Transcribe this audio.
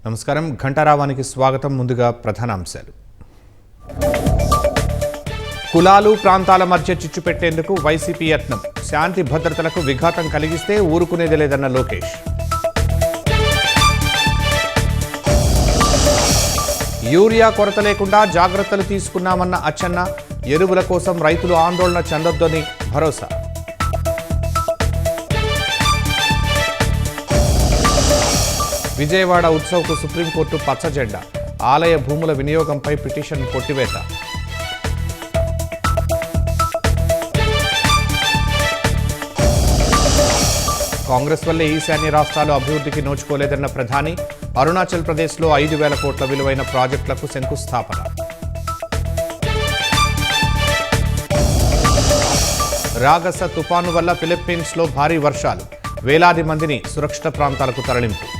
నమస్కారం ఘంటారావానికి స్వాగతం. ముందుగా ప్రధాన అంశాలు. కులాలు ప్రాంతాల మధ్య చిచ్చు పెట్టేందుకు వైసీపీ యత్నం. శాంతి భద్రతలకు విఘాతం కలిగిస్తే ఊరుకునేది లేదన్న లోకేష్. యూరియా కొరత లేకుండా జాగ్రత్తలు తీసుకున్నామన్న అచ్చెన్న. ఎరువుల కోసం రైతులు ఆందోళన చెందొద్దని భరోసా. విజయవాడ ఉత్సవ్కు సుప్రీంకోర్టు పచ్చజెండా. ఆలయ భూముల వినియోగంపై పిటిషన్ కొట్టివేత. కాంగ్రెస్ వల్లే ఈశాన్య రాష్ట్రాలు అభివృద్ధికి నోచుకోలేదన్న ప్రధాని. అరుణాచల్ ప్రదేశ్లో 5,000 కోట్ల విలువైన ప్రాజెక్టులకు శంకుస్థాపన. రాగస తుపాను వల్ల ఫిలిప్పీన్స్లో భారీ వర్షాలు. వేలాది మందిని సురక్షిత ప్రాంతాలకు తరలింపు.